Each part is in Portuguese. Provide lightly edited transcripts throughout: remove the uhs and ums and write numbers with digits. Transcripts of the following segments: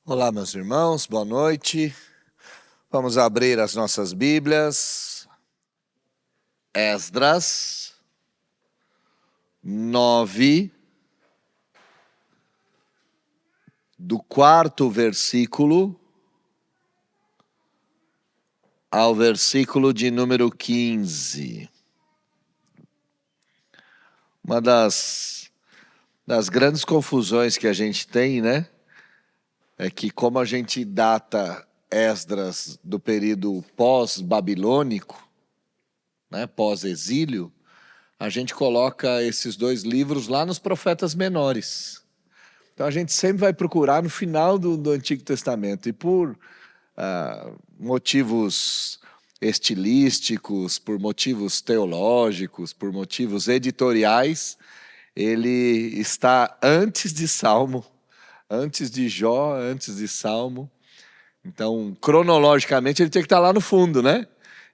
Olá, meus irmãos, boa noite. Vamos abrir as nossas Bíblias. Esdras 9, do 4º versículo ao versículo de número 15. Uma das grandes confusões que a gente tem, né? É que como a gente data Esdras do período pós-babilônico, né, pós-exílio, a gente coloca esses dois livros lá nos profetas menores. Então a gente sempre vai procurar no final do Antigo Testamento. E por motivos estilísticos, por motivos teológicos, por motivos editoriais, ele está antes de Salmo, antes de Jó, antes de Salmo. Então, cronologicamente, ele tinha que estar lá no fundo, né?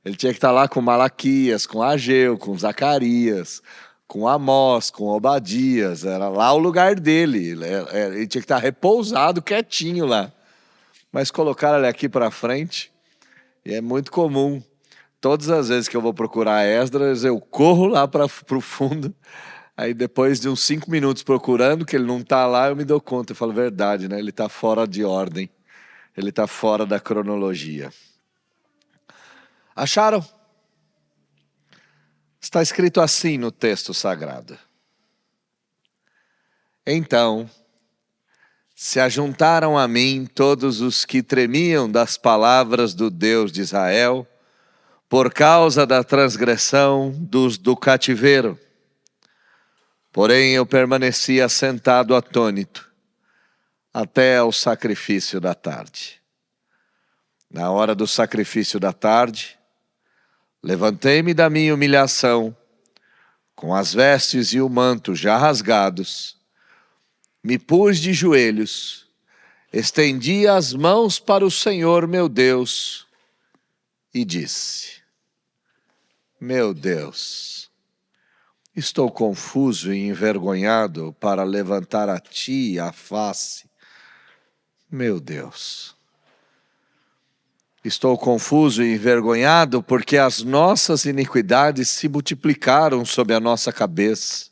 Ele tinha que estar lá com Malaquias, com Ageu, com Zacarias, com Amós, com Obadias. Era lá o lugar dele. Ele tinha que estar repousado, quietinho lá. Mas colocaram ele aqui para frente, e é muito comum. Todas as vezes que eu vou procurar Esdras, eu corro lá para o fundo. Aí depois de uns 5 minutos procurando, que ele não está lá, eu me dou conta. Eu falo, verdade, né? Ele está fora de ordem. Ele está fora da cronologia. Acharam? Está escrito assim no texto sagrado. Então, se ajuntaram a mim todos os que tremiam das palavras do Deus de Israel, por causa da transgressão dos do cativeiro. Porém, eu permaneci assentado atônito, até ao sacrifício da tarde. Na hora do sacrifício da tarde, levantei-me da minha humilhação, com as vestes e o manto já rasgados, me pus de joelhos, estendi as mãos para o Senhor meu Deus e disse: meu Deus, estou confuso e envergonhado para levantar a ti a face. Meu Deus, estou confuso e envergonhado porque as nossas iniquidades se multiplicaram sobre a nossa cabeça.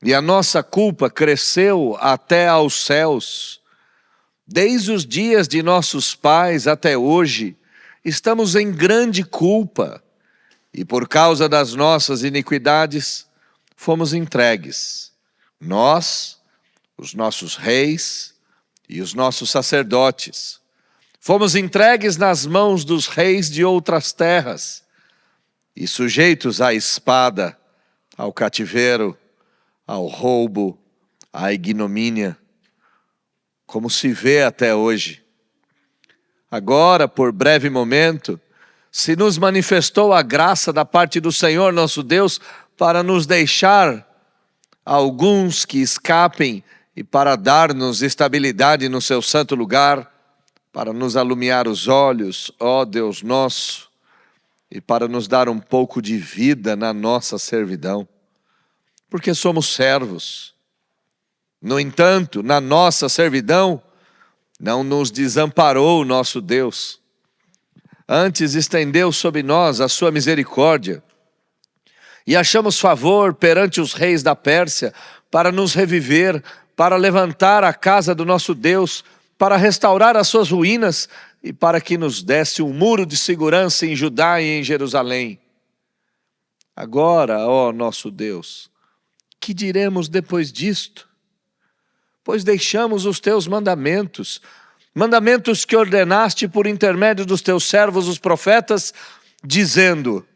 E a nossa culpa cresceu até aos céus. Desde os dias de nossos pais até hoje, estamos em grande culpa. E por causa das nossas iniquidades, fomos entregues. Nós, os nossos reis e os nossos sacerdotes, fomos entregues nas mãos dos reis de outras terras e sujeitos à espada, ao cativeiro, ao roubo, à ignomínia, como se vê até hoje. Agora, por breve momento, se nos manifestou a graça da parte do Senhor nosso Deus para nos deixar alguns que escapem e para dar-nos estabilidade no seu santo lugar, para nos alumiar os olhos, ó Deus nosso, e para nos dar um pouco de vida na nossa servidão, porque somos servos. No entanto, na nossa servidão, não nos desamparou o nosso Deus. Antes estendeu sobre nós a sua misericórdia, e achamos favor perante os reis da Pérsia para nos reviver, para levantar a casa do nosso Deus, para restaurar as suas ruínas e para que nos desse um muro de segurança em Judá e em Jerusalém. Agora, ó nosso Deus, que diremos depois disto? Pois deixamos os teus mandamentos, mandamentos que ordenaste por intermédio dos teus servos os profetas, dizendo: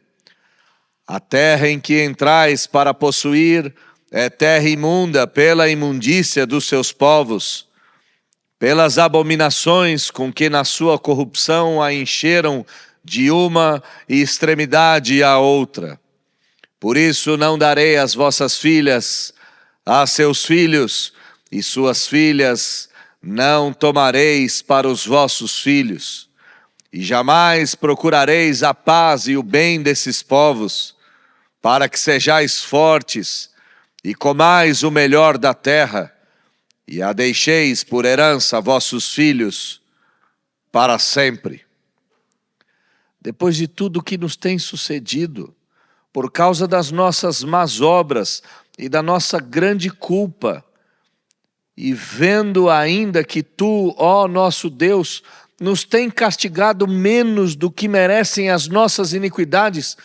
a terra em que entrais para possuir é terra imunda pela imundícia dos seus povos, pelas abominações com que na sua corrupção a encheram de uma extremidade à outra. Por isso não darei as vossas filhas a seus filhos, e suas filhas não tomareis para os vossos filhos. E jamais procurareis a paz e o bem desses povos, para que sejais fortes e comais o melhor da terra, e a deixeis por herança a vossos filhos para sempre. Depois de tudo que nos tem sucedido, por causa das nossas más obras e da nossa grande culpa, e vendo ainda que tu, ó nosso Deus, nos tem castigado menos do que merecem as nossas iniquidades,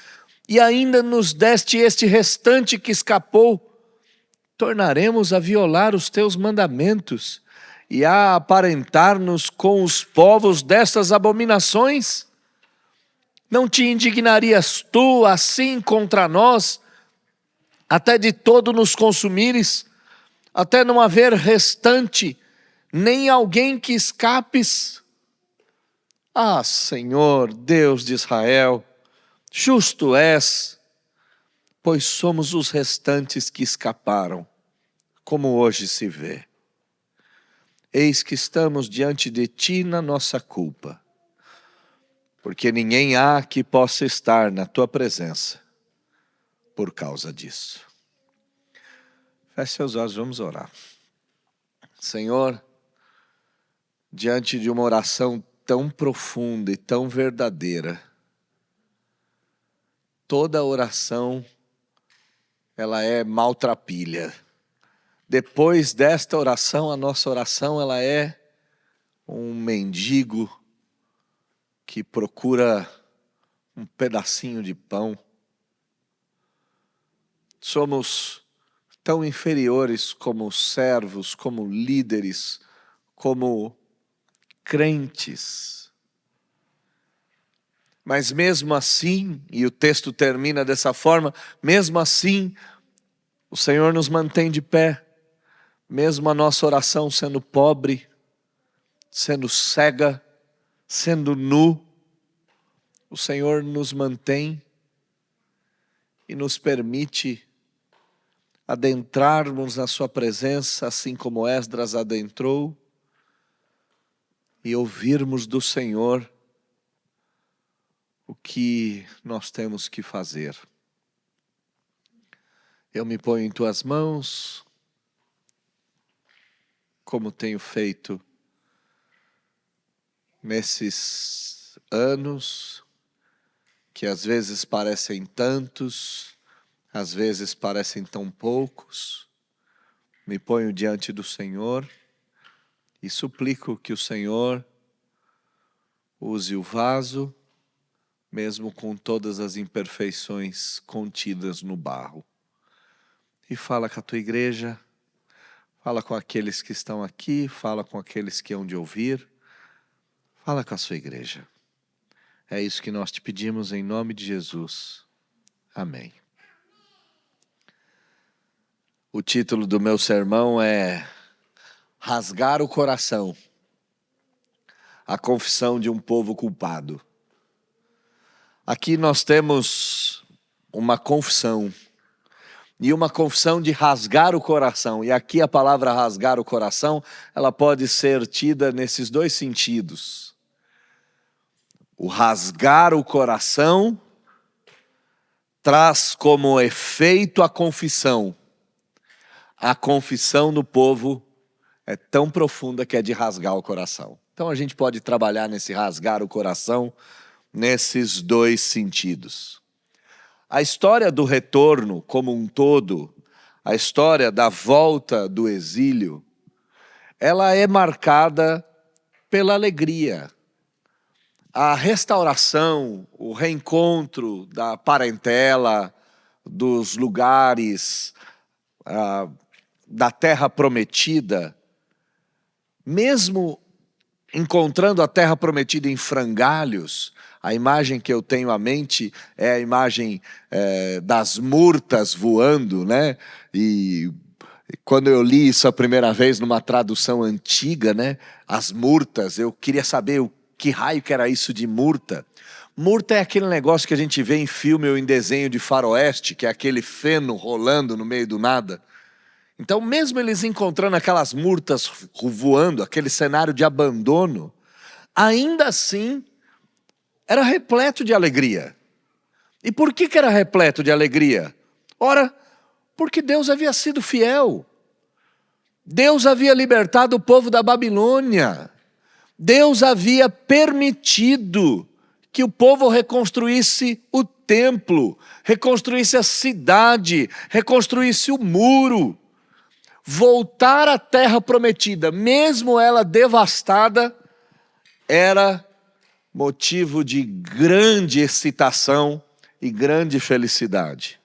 e ainda nos deste este restante que escapou, tornaremos a violar os teus mandamentos e a aparentar-nos com os povos destas abominações? Não te indignarias tu assim contra nós, até de todo nos consumires, até não haver restante, nem alguém que escapes? Ah, Senhor, Deus de Israel, justo és, pois somos os restantes que escaparam, como hoje se vê. Eis que estamos diante de ti na nossa culpa, porque ninguém há que possa estar na tua presença por causa disso. Feche seus olhos, vamos orar. Senhor, diante de uma oração tão profunda e tão verdadeira, toda oração, ela é maltrapilha. Depois desta oração, a nossa oração, ela é um mendigo que procura um pedacinho de pão. Somos tão inferiores como servos, como líderes, como crentes. Mas mesmo assim, e o texto termina dessa forma, mesmo assim, o Senhor nos mantém de pé, mesmo a nossa oração sendo pobre, sendo cega, sendo nu, o Senhor nos mantém e nos permite adentrarmos na sua presença, assim como Esdras adentrou, e ouvirmos do Senhor o que nós temos que fazer. Eu me ponho em tuas mãos, como tenho feito nesses anos, que às vezes parecem tantos, às vezes parecem tão poucos. Me ponho diante do Senhor e suplico que o Senhor use o vaso, mesmo com todas as imperfeições contidas no barro. E fala com a tua igreja, fala com aqueles que estão aqui, fala com aqueles que hão de ouvir, fala com a sua igreja. É isso que nós te pedimos em nome de Jesus. Amém. O título do meu sermão é Rasgar o Coração, a confissão de um povo culpado. Aqui nós temos uma confissão, e uma confissão de rasgar o coração. E aqui a palavra rasgar o coração, ela pode ser tida nesses dois sentidos. O rasgar o coração traz como efeito a confissão. A confissão do povo é tão profunda que é de rasgar o coração. Então a gente pode trabalhar nesse rasgar o coração nesses dois sentidos. A história do retorno como um todo, a história da volta do exílio, ela é marcada pela alegria. A restauração, o reencontro da parentela, dos lugares, da terra prometida, mesmo encontrando a terra prometida em frangalhos, a imagem que eu tenho à mente é a imagem das murtas voando, né? E quando eu li isso a primeira vez numa tradução antiga, né? As murtas, eu queria saber que raio que era isso de murta. Murta é aquele negócio que a gente vê em filme ou em desenho de faroeste, que é aquele feno rolando no meio do nada. Então, mesmo eles encontrando aquelas murtas voando, aquele cenário de abandono, ainda assim, era repleto de alegria. E por que era repleto de alegria? Ora, porque Deus havia sido fiel. Deus havia libertado o povo da Babilônia. Deus havia permitido que o povo reconstruísse o templo, reconstruísse a cidade, reconstruísse o muro. Voltar à terra prometida, mesmo ela devastada, era motivo de grande excitação e grande felicidade.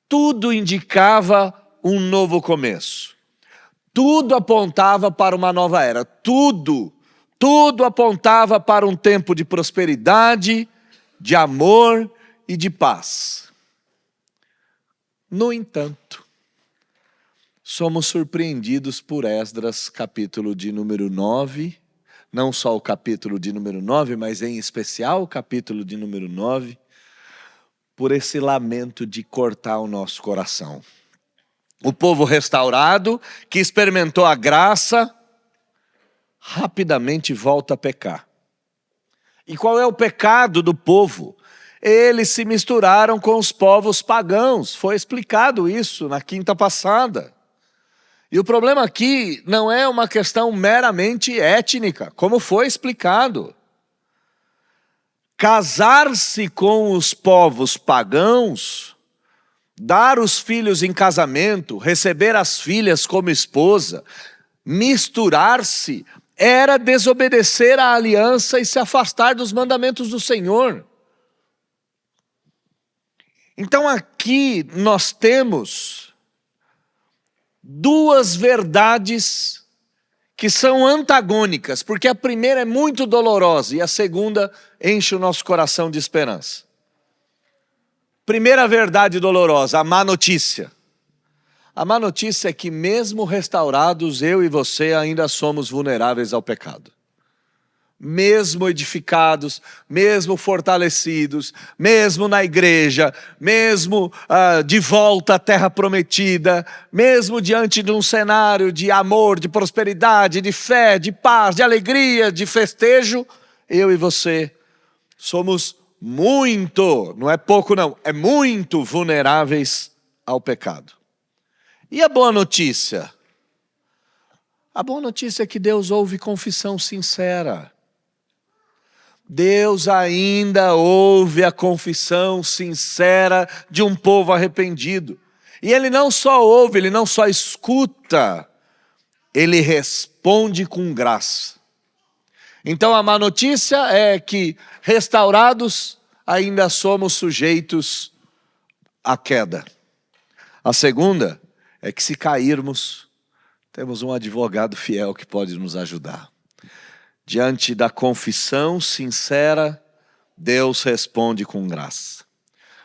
Tudo indicava um novo começo. Tudo apontava para uma nova era. Tudo apontava para um tempo de prosperidade, de amor e de paz. No entanto, somos surpreendidos por Esdras, capítulo de número 9, não só o capítulo de número 9, mas em especial o capítulo de número 9, por esse lamento de cortar o nosso coração. O povo restaurado, que experimentou a graça, rapidamente volta a pecar. E qual é o pecado do povo? Eles se misturaram com os povos pagãos. Foi explicado isso na quinta passada. E o problema aqui não é uma questão meramente étnica, como foi explicado. Casar-se com os povos pagãos, dar os filhos em casamento, receber as filhas como esposa, misturar-se, era desobedecer à aliança e se afastar dos mandamentos do Senhor. Então aqui nós temos duas verdades que são antagônicas, porque a primeira é muito dolorosa e a segunda enche o nosso coração de esperança. Primeira verdade dolorosa, a má notícia. A má notícia é que mesmo restaurados, eu e você ainda somos vulneráveis ao pecado. Mesmo edificados, mesmo fortalecidos, mesmo na igreja, mesmo de volta à terra prometida, mesmo diante de um cenário de amor, de prosperidade, de fé, de paz, de alegria, de festejo, eu e você somos muito, não é pouco não, é muito vulneráveis ao pecado. E a boa notícia? A boa notícia é que Deus ouve confissão sincera. Deus ainda ouve a confissão sincera de um povo arrependido. E Ele não só ouve, Ele não só escuta, Ele responde com graça. Então a má notícia é que, restaurados, ainda somos sujeitos à queda. A segunda é que, se cairmos, temos um advogado fiel que pode nos ajudar. Diante da confissão sincera, Deus responde com graça.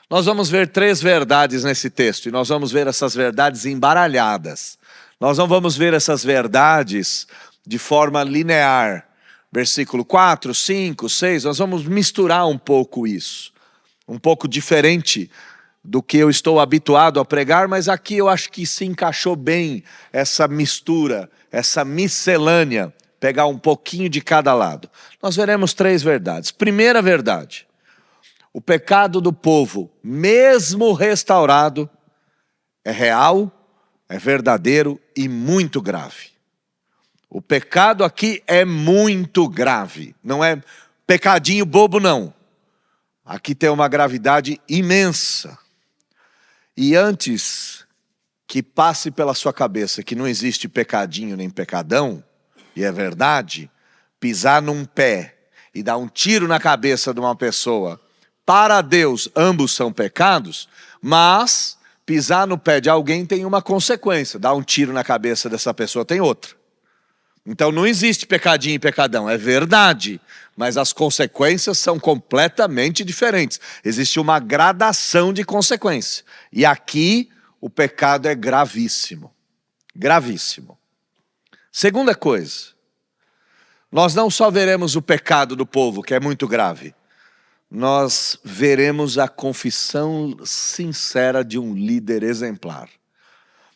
Nós vamos ver 3 verdades nesse texto, e nós vamos ver essas verdades embaralhadas. Nós não vamos ver essas verdades de forma linear. Versículo 4, 5, 6, nós vamos misturar um pouco isso. Um pouco diferente do que eu estou habituado a pregar, mas aqui eu acho que se encaixou bem essa mistura, essa miscelânea, pegar um pouquinho de cada lado. Nós veremos 3 verdades. Primeira verdade: o pecado do povo, mesmo restaurado, é real, é verdadeiro e muito grave. O pecado aqui é muito grave, não é pecadinho bobo não. Aqui tem uma gravidade imensa. E antes que passe pela sua cabeça que não existe pecadinho nem pecadão, e é verdade, pisar num pé e dar um tiro na cabeça de uma pessoa, para Deus ambos são pecados, mas pisar no pé de alguém tem uma consequência, dar um tiro na cabeça dessa pessoa tem outra. Então não existe pecadinho e pecadão, é verdade, mas as consequências são completamente diferentes. Existe uma gradação de consequência. E aqui o pecado é gravíssimo, gravíssimo. Segunda coisa, nós não só veremos o pecado do povo, que é muito grave, nós veremos a confissão sincera de um líder exemplar.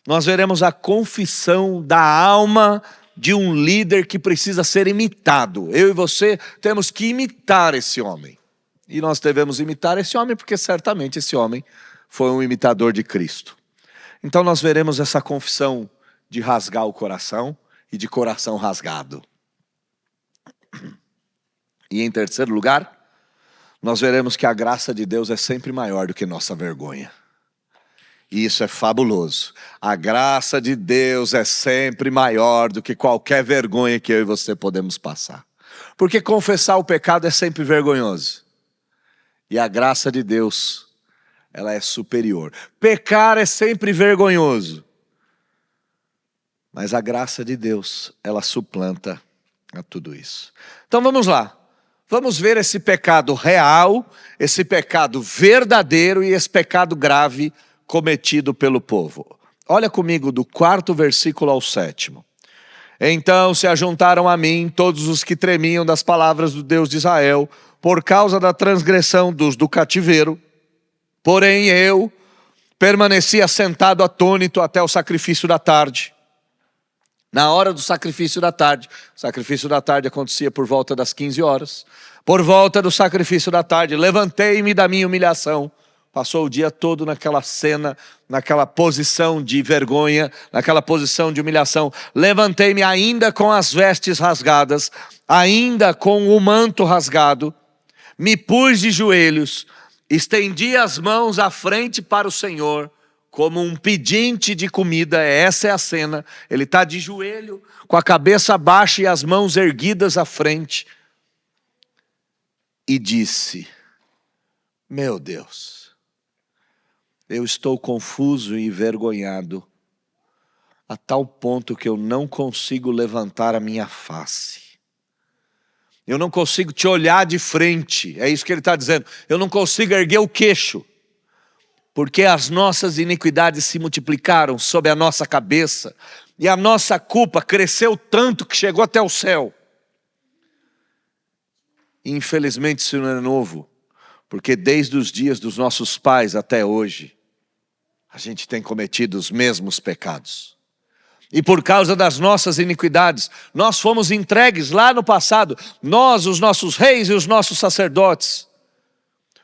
Nós veremos a confissão da alma de um líder que precisa ser imitado. Eu e você temos que imitar esse homem. E nós devemos imitar esse homem porque certamente esse homem foi um imitador de Cristo. Então nós veremos essa confissão de rasgar o coração e de coração rasgado. E em terceiro lugar, nós veremos que a graça de Deus é sempre maior do que nossa vergonha. E isso é fabuloso. A graça de Deus é sempre maior do que qualquer vergonha que eu e você podemos passar. Porque confessar o pecado é sempre vergonhoso. E a graça de Deus, ela é superior. Pecar é sempre vergonhoso. Mas a graça de Deus, ela suplanta a tudo isso. Então vamos lá. Vamos ver esse pecado real, esse pecado verdadeiro e esse pecado grave cometido pelo povo. Olha comigo do 4º versículo ao 7º. Então se ajuntaram a mim todos os que tremiam das palavras do Deus de Israel, por causa da transgressão dos do cativeiro. Porém eu permaneci assentado atônito até o sacrifício da tarde. Na hora do sacrifício da tarde, o sacrifício da tarde acontecia por volta das 15 horas. Por volta do sacrifício da tarde, levantei-me da minha humilhação. Passou o dia todo naquela cena, naquela posição de vergonha, naquela posição de humilhação. Levantei-me ainda com as vestes rasgadas, ainda com o manto rasgado. Me pus de joelhos, estendi as mãos à frente para o Senhor, como um pedinte de comida. Essa é a cena. Ele está de joelho, com a cabeça baixa e as mãos erguidas à frente. E disse: meu Deus, eu estou confuso e envergonhado, a tal ponto que eu não consigo levantar a minha face. Eu não consigo te olhar de frente. É isso que ele está dizendo. Eu não consigo erguer o queixo. Porque as nossas iniquidades se multiplicaram sobre a nossa cabeça. E a nossa culpa cresceu tanto que chegou até o céu. E infelizmente isso não é novo. Porque desde os dias dos nossos pais até hoje, a gente tem cometido os mesmos pecados. E por causa das nossas iniquidades, nós fomos entregues lá no passado, nós, os nossos reis e os nossos sacerdotes.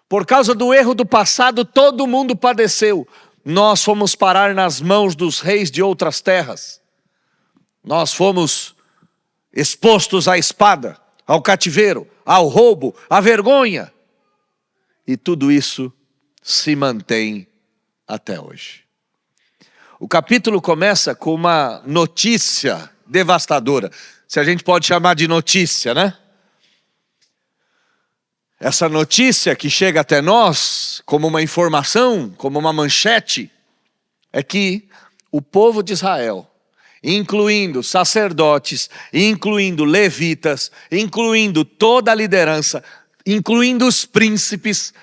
Por causa do erro do passado, todo mundo padeceu. Nós fomos parar nas mãos dos reis de outras terras. Nós fomos expostos à espada, ao cativeiro, ao roubo, à vergonha. E tudo isso se mantém até hoje. O capítulo começa com uma notícia devastadora. Se a gente pode chamar de notícia, né? Essa notícia que chega até nós como uma informação, como uma manchete, é que o povo de Israel, incluindo sacerdotes, incluindo levitas, incluindo toda a liderança, incluindo os príncipes,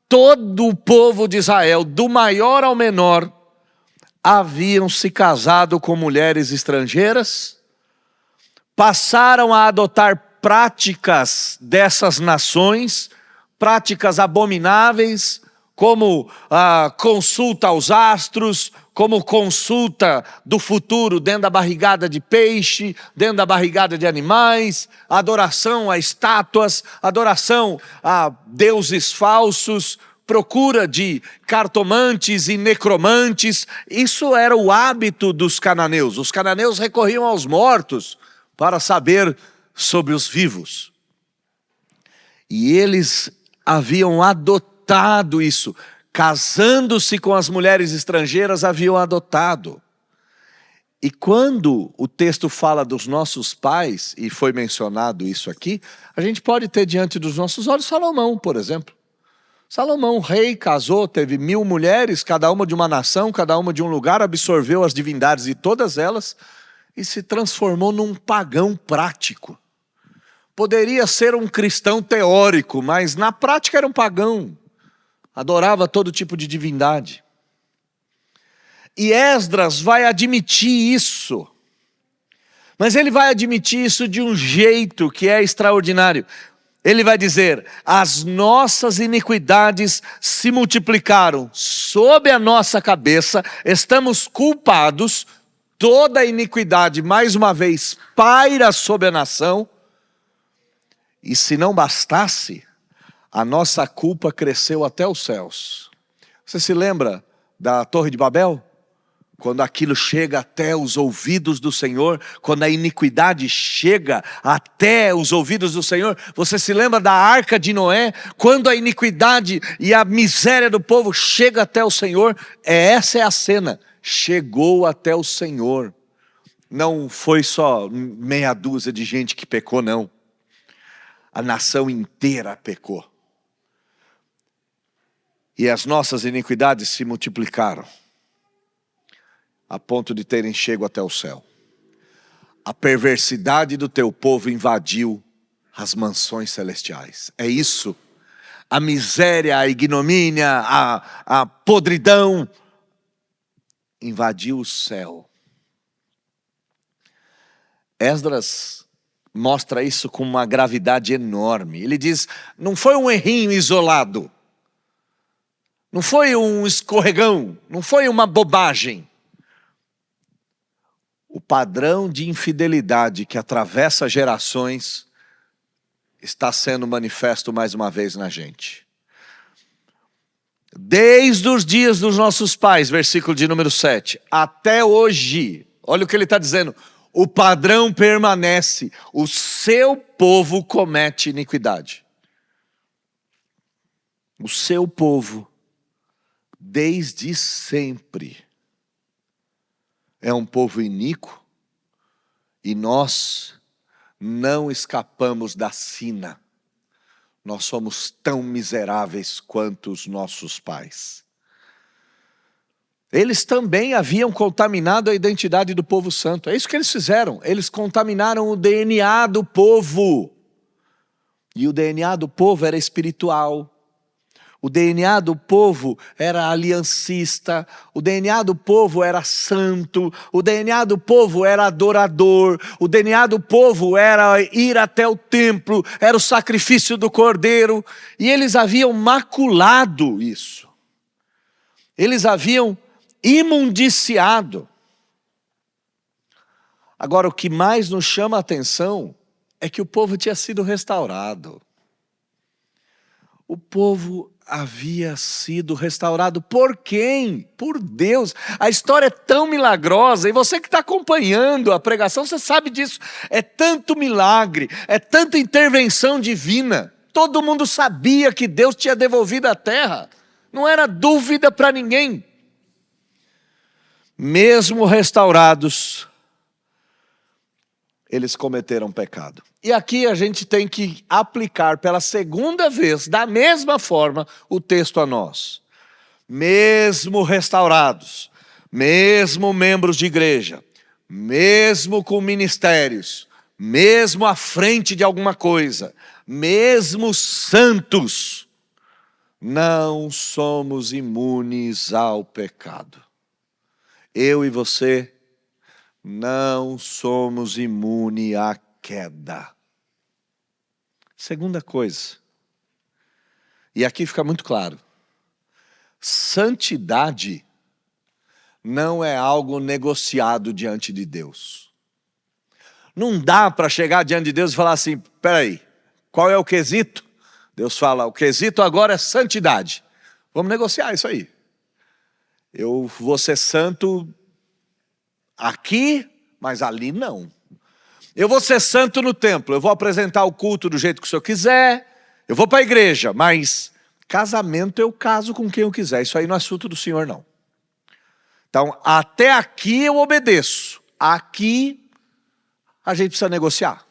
todo o povo de Israel, do maior ao menor, haviam se casado com mulheres estrangeiras, passaram a adotar práticas dessas nações, práticas abomináveis, como a consulta aos astros, como consulta do futuro dentro da barrigada de peixe, dentro da barrigada de animais, adoração a estátuas, adoração a deuses falsos, procura de cartomantes e necromantes. Isso era o hábito dos cananeus. Os cananeus recorriam aos mortos para saber sobre os vivos. E eles haviam adotado isso. Casando-se com as mulheres estrangeiras, haviam adotado. E quando o texto fala dos nossos pais, e foi mencionado isso aqui, a gente pode ter diante dos nossos olhos Salomão, por exemplo. Salomão, rei, casou, teve 1000 mulheres, cada uma de uma nação, cada uma de um lugar, absorveu as divindades de todas elas e se transformou num pagão prático. Poderia ser um cristão teórico, mas na prática era um pagão. Adorava todo tipo de divindade. E Esdras vai admitir isso. Mas ele vai admitir isso de um jeito que é extraordinário. Ele vai dizer: as nossas iniquidades se multiplicaram sobre a nossa cabeça, estamos culpados, toda a iniquidade, mais uma vez, paira sobre a nação. E se não bastasse, a nossa culpa cresceu até os céus. Você se lembra da Torre de Babel? Quando aquilo chega até os ouvidos do Senhor, quando a iniquidade chega até os ouvidos do Senhor, você se lembra da arca de Noé? Quando a iniquidade e a miséria do povo chega até o Senhor, essa é a cena, chegou até o Senhor. Não foi só meia dúzia de gente que pecou, não. A nação inteira pecou. E as nossas iniquidades se multiplicaram, a ponto de terem chego até o céu. A perversidade do teu povo invadiu as mansões celestiais. É isso. A miséria, a ignomínia, a podridão invadiu o céu. Esdras mostra isso com uma gravidade enorme. Ele diz, não foi um errinho isolado, não foi um escorregão, não foi uma bobagem. O padrão de infidelidade que atravessa gerações está sendo manifesto mais uma vez na gente. Desde os dias dos nossos pais, versículo de número 7, até hoje, olha o que ele está dizendo, o padrão permanece, o seu povo comete iniquidade. O seu povo, desde sempre, é um povo iníquo e nós não escapamos da sina. Nós somos tão miseráveis quanto os nossos pais. Eles também haviam contaminado a identidade do povo santo. É isso que eles fizeram. Eles contaminaram o DNA do povo. E o DNA do povo era espiritual. O DNA do povo era aliancista, o DNA do povo era santo, o DNA do povo era adorador, o DNA do povo era ir até o templo, era o sacrifício do cordeiro, e eles haviam maculado isso. Eles haviam imundiciado. Agora, o que mais nos chama a atenção é que o povo tinha sido restaurado. O povo havia sido restaurado por quem? Por Deus. A história é tão milagrosa, e você que está acompanhando a pregação, você sabe disso. É tanto milagre, é tanta intervenção divina. Todo mundo sabia que Deus tinha devolvido a terra. Não era dúvida para ninguém. Mesmo restaurados, eles cometeram pecado. E aqui a gente tem que aplicar pela segunda vez, da mesma forma, o texto a nós. Mesmo restaurados, mesmo membros de igreja, mesmo com ministérios, mesmo à frente de alguma coisa, mesmo santos, não somos imunes ao pecado. Eu e você não somos imunes à queda. Segunda coisa, e aqui fica muito claro, santidade não é algo negociado diante de Deus. Não dá para chegar diante de Deus e falar assim, peraí, qual é o quesito? Deus fala, o quesito agora é santidade. Vamos negociar isso aí. Eu vou ser santo aqui, mas ali não. Eu vou ser santo no templo, eu vou apresentar o culto do jeito que o senhor quiser, eu vou para a igreja, mas casamento eu caso com quem eu quiser, isso aí não é assunto do Senhor não. Então, até aqui eu obedeço, aqui a gente precisa negociar.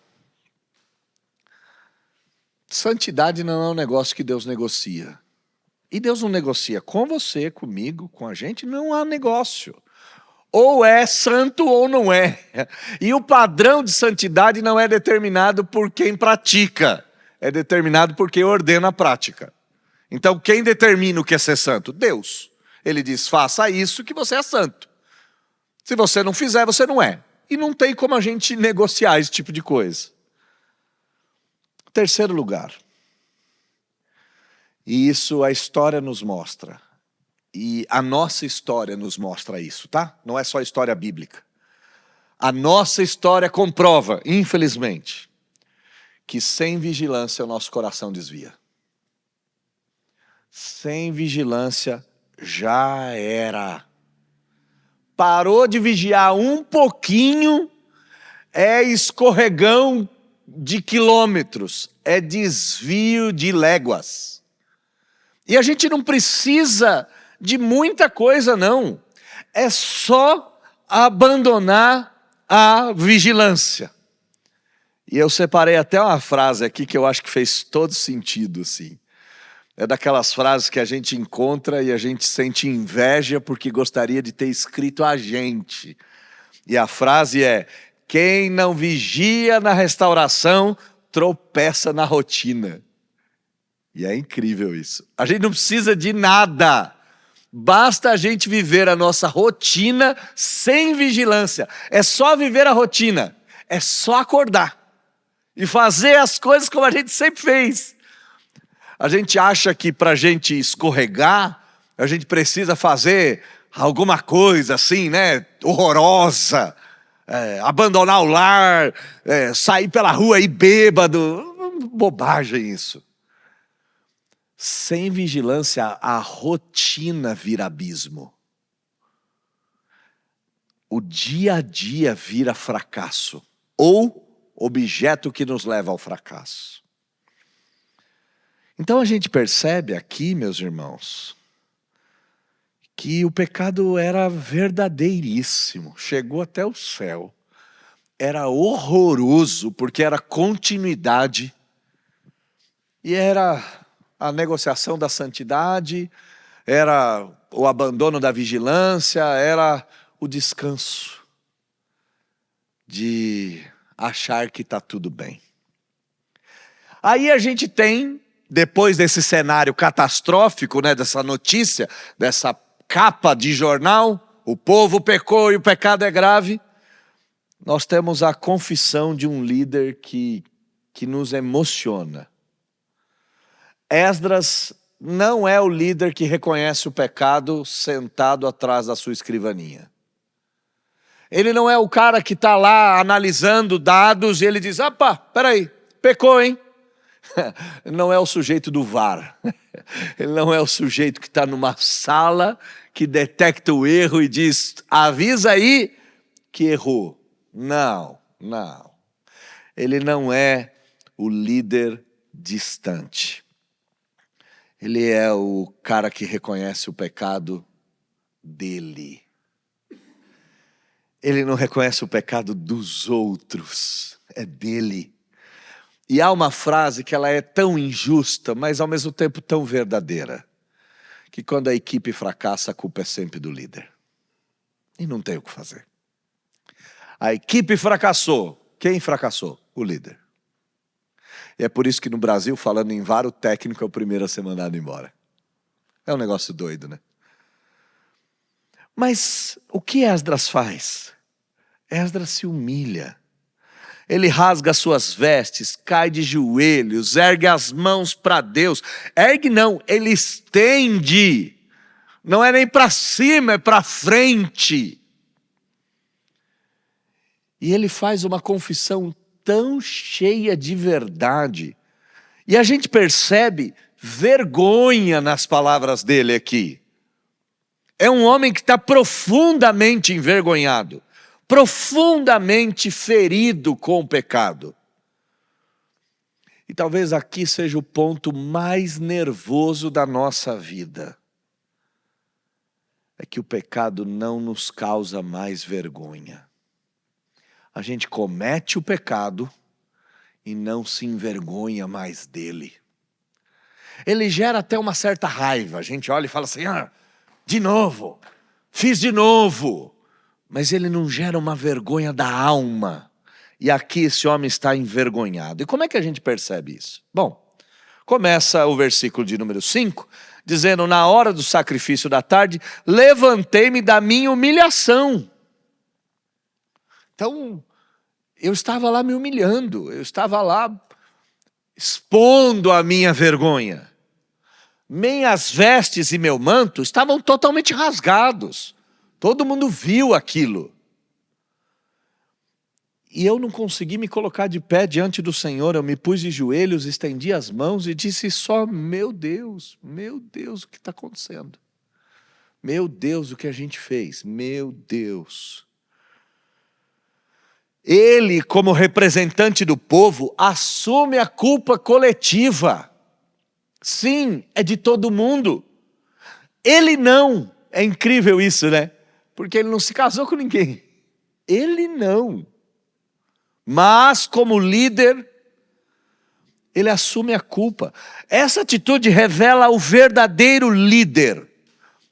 Santidade não é um negócio que Deus negocia. E Deus não negocia com você, comigo, com a gente, não há negócio. Ou é santo ou não é. E o padrão de santidade não é determinado por quem pratica, é determinado por quem ordena a prática. Então quem determina o que é ser santo? Deus. Ele diz, faça isso que você é santo. Se você não fizer, você não é. E não tem como a gente negociar esse tipo de coisa. Terceiro lugar. E isso a história nos mostra. E a nossa história nos mostra isso, tá? Não é só história bíblica. A nossa história comprova, infelizmente, que sem vigilância o nosso coração desvia. Sem vigilância já era. parou de vigiar um pouquinho, é escorregão de quilômetros, é desvio de léguas. E a gente não precisa de muita coisa, não. É só abandonar a vigilância. E eu separei até uma frase aqui que eu acho que fez todo sentido, assim. É daquelas frases que a gente encontra e a gente sente inveja porque gostaria de ter escrito a gente. E a frase é: quem não vigia na restauração, tropeça na rotina. E é incrível isso. A gente não precisa de nada. Basta a gente viver a nossa rotina sem vigilância. É só viver a rotina. É só acordar e fazer as coisas como a gente sempre fez. A gente acha que para a gente escorregar, a gente precisa fazer alguma coisa assim, né? Horrorosa. Abandonar o lar, sair pela rua aí bêbado. Bobagem isso. Sem vigilância, a rotina vira abismo. O dia a dia vira fracasso, ou objeto que nos leva ao fracasso. Então a gente percebe aqui, meus irmãos, que o pecado era verdadeiríssimo, chegou até o céu. Era horroroso, porque era continuidade, e era a negociação da santidade, era o abandono da vigilância, era o descanso de achar que está tudo bem. Aí a gente tem, depois desse cenário catastrófico, né, dessa notícia, dessa capa de jornal, o povo pecou e o pecado é grave, nós temos a confissão de um líder que nos emociona. Esdras não é o líder que reconhece o pecado sentado atrás da sua escrivaninha. Ele não é o cara que está lá analisando dados e ele diz: opa, peraí, pecou, hein? Ele não é o sujeito do VAR. Ele não é o sujeito que está numa sala que detecta o erro e diz: avisa aí que errou. Não. Ele não é o líder distante. Ele é o cara que reconhece o pecado dele. Ele não reconhece o pecado dos outros, é dele. E há uma frase que ela é tão injusta, mas ao mesmo tempo tão verdadeira, que quando a equipe fracassa, a culpa é sempre do líder. E não tem o que fazer. A equipe fracassou. Quem fracassou? O líder. E é por isso que no Brasil, falando em VAR, o técnico é o primeiro a ser mandado embora. É um negócio doido, né? Mas o que Esdras faz? Esdras se humilha. Ele rasga as suas vestes, cai de joelhos, ergue as mãos para Deus. Ergue não, ele estende. Não é nem para cima, é para frente. E ele faz uma confissão tão cheia de verdade. E a gente percebe vergonha nas palavras dele aqui. É um homem que está profundamente envergonhado, profundamente ferido com o pecado. E talvez aqui seja o ponto mais nervoso da nossa vida. É que o pecado não nos causa mais vergonha. A gente comete o pecado e não se envergonha mais dele. Ele gera até uma certa raiva. A gente olha e fala assim: de novo, fiz de novo. Mas ele não gera uma vergonha da alma. E aqui esse homem está envergonhado. E como é que a gente percebe isso? Bom, começa o versículo de número 5, dizendo: na hora do sacrifício da tarde, levantei-me da minha humilhação. Então, eu estava lá me humilhando, eu estava lá expondo a minha vergonha. Minhas vestes e meu manto estavam totalmente rasgados. Todo mundo viu aquilo. E eu não consegui me colocar de pé diante do Senhor. Eu me pus de joelhos, estendi as mãos e disse só: meu Deus, o que está acontecendo? Meu Deus, o que a gente fez? Meu Deus. Ele, como representante do povo, assume a culpa coletiva. Sim, é de todo mundo. Ele não. É incrível isso, né? Porque ele não se casou com ninguém. Ele não. Mas, como líder, ele assume a culpa. Essa atitude revela o verdadeiro líder.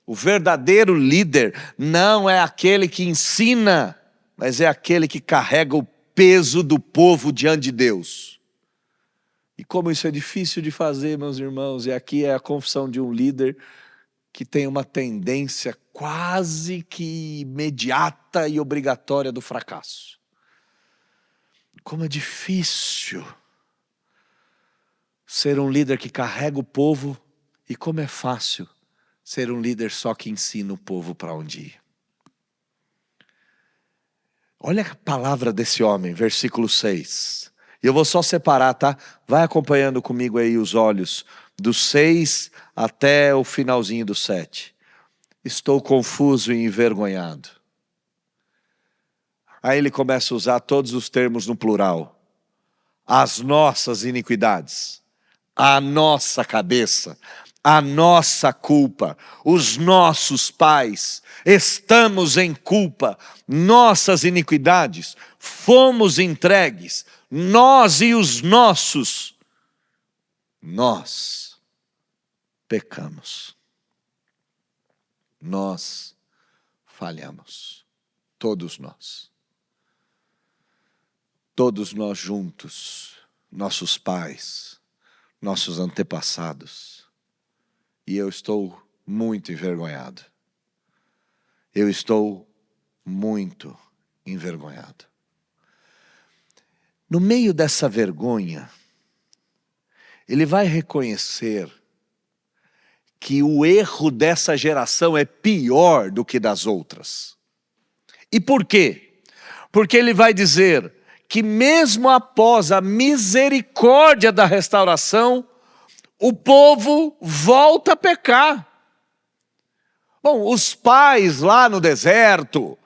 O verdadeiro líder não é aquele que ensina, mas é aquele que carrega o peso do povo diante de Deus. E como isso é difícil de fazer, meus irmãos, e aqui é a confissão de um líder que tem uma tendência quase que imediata e obrigatória do fracasso. Como é difícil ser um líder que carrega o povo e como é fácil ser um líder só que ensina o povo para onde ir. Olha a palavra desse homem, versículo 6. Eu vou só separar, tá? Vai acompanhando comigo aí os olhos, do 6 até o finalzinho do 7. Estou confuso e envergonhado. Aí ele começa a usar todos os termos no plural. As nossas iniquidades, a nossa cabeça, a nossa culpa, os nossos pais, estamos em culpa, nossas iniquidades, fomos entregues, nós e os nossos, nós pecamos, nós falhamos, todos nós juntos, nossos pais, nossos antepassados. E eu estou muito envergonhado. Eu estou muito envergonhado. No meio dessa vergonha, ele vai reconhecer que o erro dessa geração é pior do que das outras. E por quê? Porque ele vai dizer que mesmo após a misericórdia da restauração, o povo volta a pecar. Bom, os pais lá no deserto,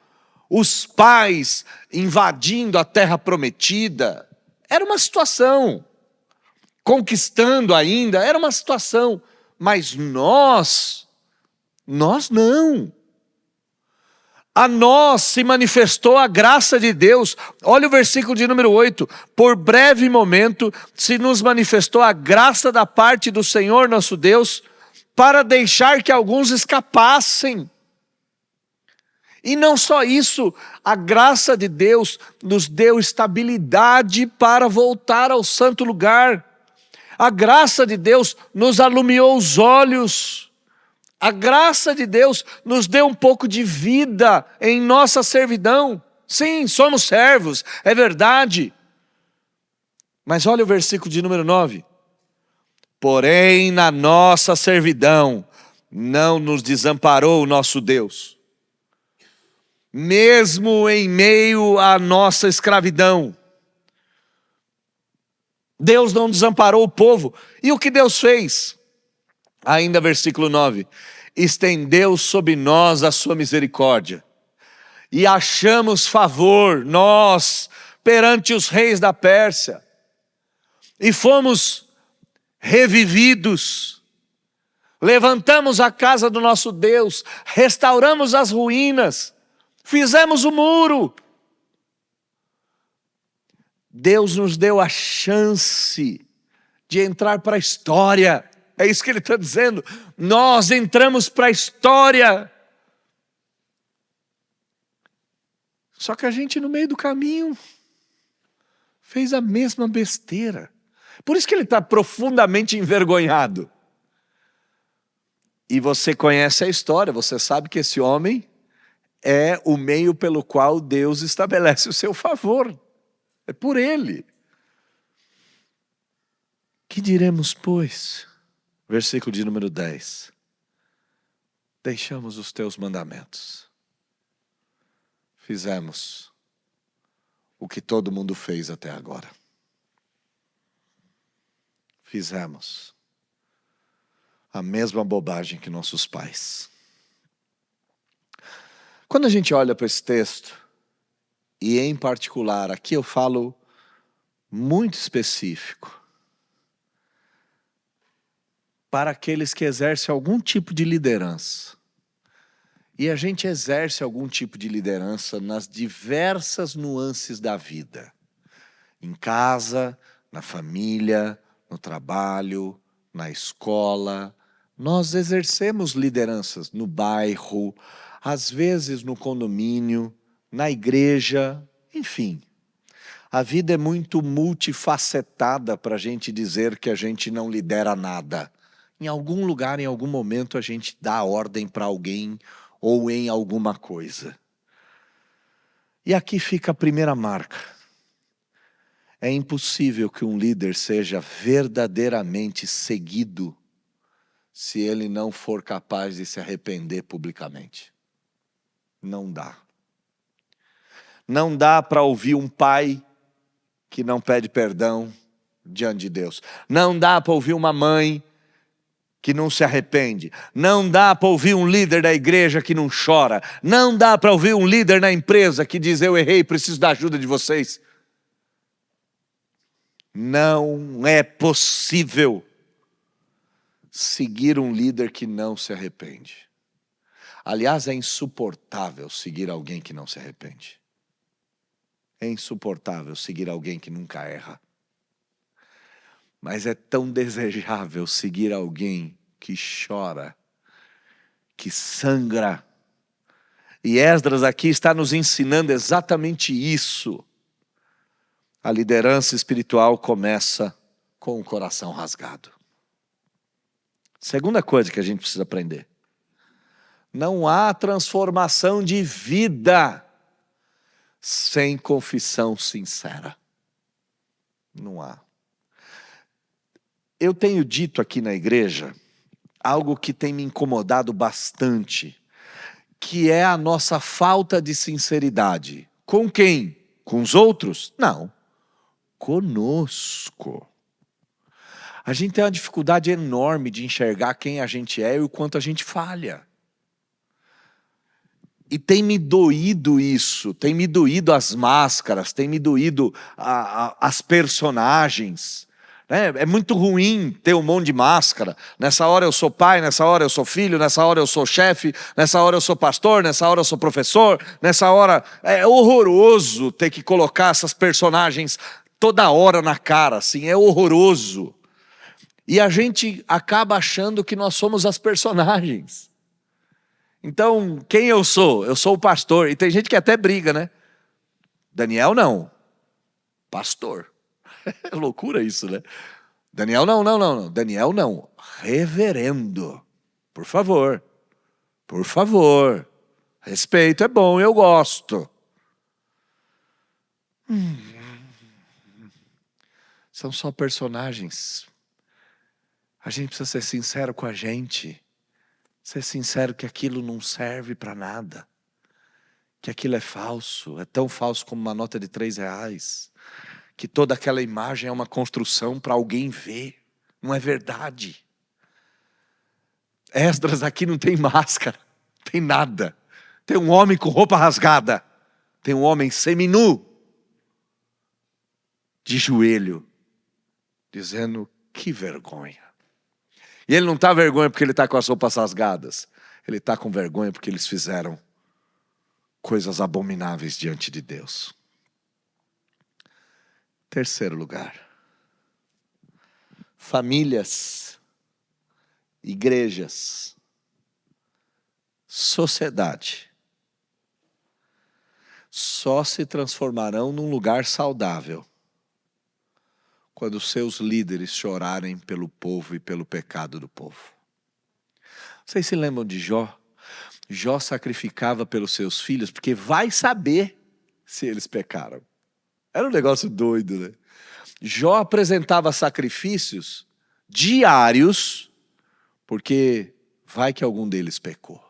os pais invadindo a terra prometida, era uma situação. Conquistando ainda, era uma situação. Mas nós não. A nós se manifestou a graça de Deus. Olha o versículo de número 8. Por breve momento se nos manifestou a graça da parte do Senhor nosso Deus, para deixar que alguns escapassem. E não só isso, a graça de Deus nos deu estabilidade para voltar ao santo lugar. A graça de Deus nos alumiou os olhos. A graça de Deus nos deu um pouco de vida em nossa servidão. Sim, somos servos, é verdade. Mas olha o versículo de número 9. Porém, na nossa servidão, não nos desamparou o nosso Deus. Mesmo em meio à nossa escravidão, Deus não desamparou o povo. E o que Deus fez? Ainda versículo 9. Estendeu sobre nós a sua misericórdia. E achamos favor, nós, perante os reis da Pérsia. E fomos revividos. Levantamos a casa do nosso Deus. Restauramos as ruínas. Fizemos o muro. Deus nos deu a chance de entrar para a história. É isso que ele está dizendo. Nós entramos para a história. Só que a gente no meio do caminho fez a mesma besteira. Por isso que ele está profundamente envergonhado. E você conhece a história, você sabe que esse homem é o meio pelo qual Deus estabelece o seu favor. É por ele. Que diremos, pois? Versículo de número 10. Deixamos os teus mandamentos. Fizemos o que todo mundo fez até agora. Fizemos a mesma bobagem que nossos pais. Quando a gente olha para esse texto, e em particular, aqui eu falo muito específico, para aqueles que exercem algum tipo de liderança. E a gente exerce algum tipo de liderança nas diversas nuances da vida. Em casa, na família, no trabalho, na escola. Nós exercemos lideranças no bairro, às vezes no condomínio, na igreja, enfim. A vida é muito multifacetada para a gente dizer que a gente não lidera nada. Em algum lugar, em algum momento, a gente dá ordem para alguém ou em alguma coisa. E aqui fica a primeira marca. É impossível que um líder seja verdadeiramente seguido se ele não for capaz de se arrepender publicamente. Não dá. Não dá para ouvir um pai que não pede perdão diante de Deus. Não dá para ouvir uma mãe que não se arrepende. Não dá para ouvir um líder da igreja que não chora. Não dá para ouvir um líder na empresa que diz: eu errei, preciso da ajuda de vocês. Não é possível seguir um líder que não se arrepende. Aliás, é insuportável seguir alguém que não se arrepende. É insuportável seguir alguém que nunca erra. Mas é tão desejável seguir alguém que chora, que sangra. E Esdras aqui está nos ensinando exatamente isso. A liderança espiritual começa com o coração rasgado. Segunda coisa que a gente precisa aprender. Não há transformação de vida sem confissão sincera. Não há. Eu tenho dito aqui na igreja algo que tem me incomodado bastante, que é a nossa falta de sinceridade. Com quem? Com os outros? Não. Conosco. A gente tem uma dificuldade enorme de enxergar quem a gente é e o quanto a gente falha. E tem me doído isso, tem me doído as máscaras, tem me doído as personagens. É muito ruim ter um monte de máscara. Nessa hora eu sou pai, nessa hora eu sou filho, nessa hora eu sou chefe, nessa hora eu sou pastor, nessa hora eu sou professor, nessa hora... É horroroso ter que colocar essas personagens toda hora na cara, assim, é horroroso. E a gente acaba achando que nós somos as personagens. Então, quem eu sou? Eu sou o pastor. E tem gente que até briga, né? Daniel não. Pastor. É loucura isso, né? Daniel não. Daniel não. Reverendo. Por favor. Por favor. Respeito é bom, eu gosto. São só personagens. A gente precisa ser sincero com a gente. Ser sincero que aquilo não serve para nada. Que aquilo é falso. É tão falso como uma nota de R$3. Que toda aquela imagem é uma construção para alguém ver. Não é verdade. Esdras aqui não tem máscara. Não tem nada. Tem um homem com roupa rasgada. Tem um homem seminu. De joelho. Dizendo: que vergonha. E ele não está vergonha porque ele está com as roupas rasgadas. Ele está com vergonha porque eles fizeram coisas abomináveis diante de Deus. Terceiro lugar. Famílias, igrejas, sociedade só se transformarão num lugar saudável quando seus líderes chorarem pelo povo e pelo pecado do povo. Vocês se lembram de Jó? Jó sacrificava pelos seus filhos, porque vai saber se eles pecaram. Era um negócio doido, né? Jó apresentava sacrifícios diários, porque vai que algum deles pecou.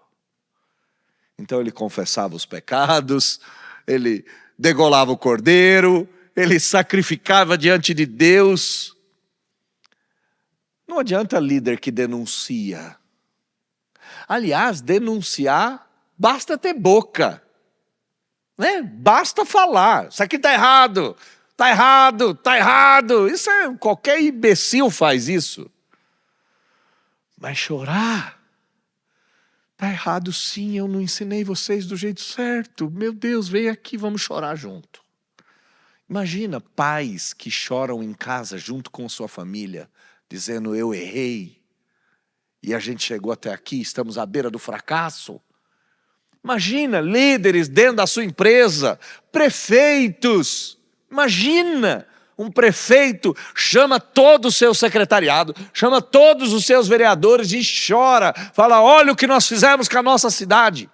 Então ele confessava os pecados, ele degolava o cordeiro, ele sacrificava diante de Deus. Não adianta líder que denuncia. Aliás, denunciar basta ter boca, né? Basta falar. Isso aqui está errado, está errado, está errado. Isso qualquer imbecil faz isso. Mas chorar, está errado sim, eu não ensinei vocês do jeito certo. Meu Deus, vem aqui, vamos chorar junto. Imagina pais que choram em casa junto com sua família, dizendo eu errei, e a gente chegou até aqui, estamos à beira do fracasso. Imagina líderes dentro da sua empresa, prefeitos. Imagina um prefeito chama todo o seu secretariado, chama todos os seus vereadores e chora, fala, olha o que nós fizemos com a nossa cidade.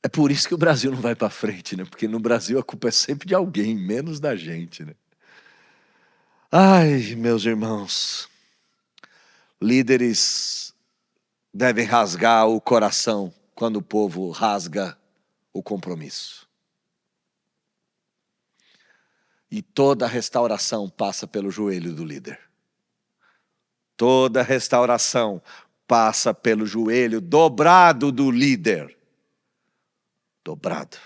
É por isso que o Brasil não vai para frente, né? Porque no Brasil a culpa é sempre de alguém, menos da gente, né? Ai, meus irmãos, líderes devem rasgar o coração quando o povo rasga o compromisso. E toda restauração passa pelo joelho do líder. Toda restauração passa pelo joelho dobrado do líder. Dobrado.